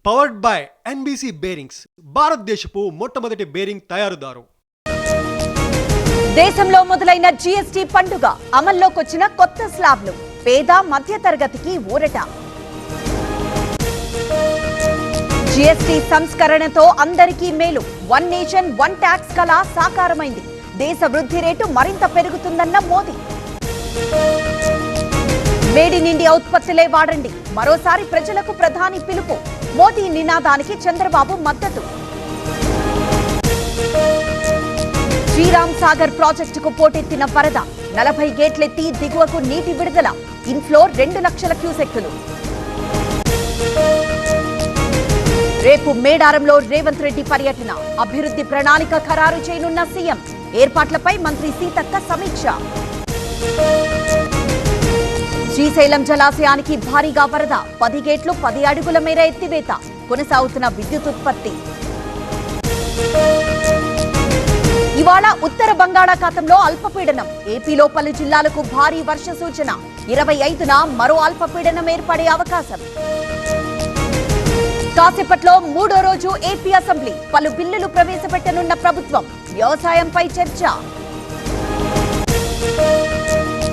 Powered by NBC bearings, భారతదేశపు మొట్టమొదటి bearing తయారుదారు. దేశంలో మొదలైన జీఎస్టీ పండుగ, అమల్లోకొచ్చిన కొత్త స్లాబ్లు, పేద మధ్య తరగతికి ఊరట. జీఎస్టీ సంస్కరణతో అందరికీ మేలు, వన్ నేషన్ వన్ ట్యాక్స్ కళ సాకారమైంది. దేశ వృద్ధి రేటు మరింత పెరుగుతుందన్న మోదీ. మేడ్ ఇన్ ఇండియా ఉత్పత్తులే వాడండి, మరోసారి ప్రజలకు ప్రధాని పిలుపు. మోదీ నినాదానికి చంద్రబాబు మద్దతు. శ్రీరామ్ సాగర్ ప్రాజెక్టుకు పోటెత్తిన వరద, 40 గేట్లెత్తి దిగువకు నీటి విడుదల. ఇన్ఫ్లో 2 లక్షల క్యూసెక్కులు. రేపు మేడారంలో రేవంత్ రెడ్డి పర్యటన, అభివృద్ధి ప్రణాళిక ఖరారు చేయనున్న సీఎం. ఏర్పాట్లపై మంత్రి సీతక్క సమీక్ష. శ్రీశైలం జలాశయానికి భారీగా వరద, 10 గేట్లు 10 అడుగుల మేర ఎత్తివేత. కొనసాగుతున్న విద్యుత్ ఉత్పత్తి. ఇవాళ ఉత్తర బంగాళాఖాతంలో అల్పపీడనం, ఏపీలో పలు జిల్లాలకు భారీ వర్ష సూచన. 25న మరో అల్పపీడనం ఏర్పడే అవకాశం. కాసేపట్లో 3వ రోజు ఏపీ అసెంబ్లీ, పలు బిల్లులు ప్రవేశపెట్టనున్న ప్రభుత్వం. వ్యవసాయంపై చర్చ.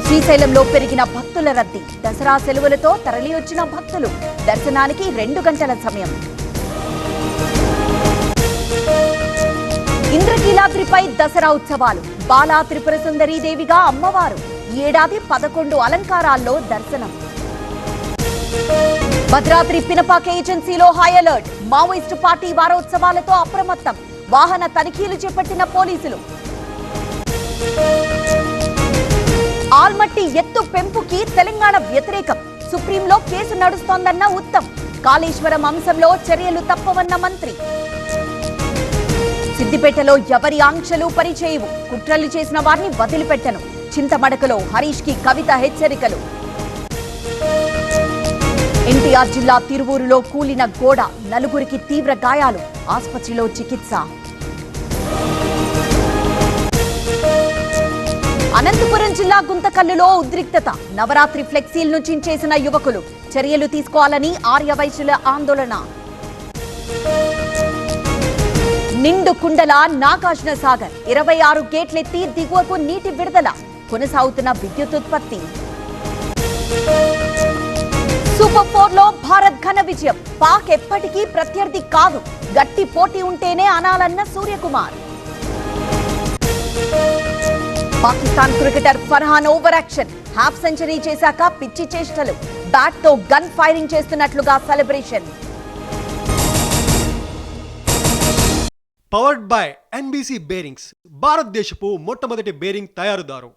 శ్రీశైలంలో పెరిగిన భక్తుల రద్దీ, దసరా సెలవులతో తరలివచ్చిన భక్తులు. దర్శనానికి 2 గంటల సమయం. ఇంద్రకీలాద్రిపై దసరా ఉత్సవాలు, బాలా త్రిపుర సుందరీదేవిగా అమ్మవారు. ఈ ఏడాది 11 అలంకారాల్లో దర్శనం. భద్రాద్రి పినపాక ఏజెన్సీలో హై అలర్ట్, మావోయిస్టు పార్టీ వారోత్సవాలతో అప్రమత్తం. వాహన తనిఖీలు చేపట్టిన పోలీసులు. ఆల్మట్టి ఎత్తు పెంపుకి తెలంగాణ వ్యతిరేకం, సుప్రీంలో కేసు నడుస్తోందన్న ఉత్తమ్. కాళేశ్వరం అంశంలో చర్యలు తప్పవన్న మంత్రి. సిద్దిపేటలో ఎవరి ఆంక్షలు పరిచేయవు, కుట్రలు చేసిన వారిని వదిలిపెట్టను. చింతమడకలో హరీష్ కి కవిత హెచ్చరికలు. ఎన్టీఆర్ జిల్లా తిరువూరులో కూలిన గోడ, 4గురికి తీవ్ర గాయాలు, ఆసుపత్రిలో చికిత్స. అనంతపురం జిల్లా గుంతకల్లులో ఉద్రిక్తత, నవరాత్రి ఫ్లెక్సీలను చించేసిన యువకులు. చర్యలు తీసుకోవాలని ఆర్యవైశ్యుల ఆందోళన. నిండు కుండల నాగార్జున సాగర్, 26 గేట్లెత్తి దిగువకు నీటి విడుదల. కొనసాగుతున్న విద్యుత్ ఉత్పత్తి. సూపర్ 4లో భారత్ ఘన విజయం, పాక్ ఎప్పటికీ ప్రత్యర్థి కాదు. గట్టి పోటీ ఉంటేనే అనాలన్న Suryakumar. Pakistan cricketer Farhan over action, half century చేశాక పిచ్చి చేష్టలు. బ్యాట్ తో గన్ ఫైరింగ్ చేస్తున్నట్లుగా celebration. Powered by NBC bearings, భారతదేశపు మొట్టమొదటి బేరింగ్ తయారుదారు.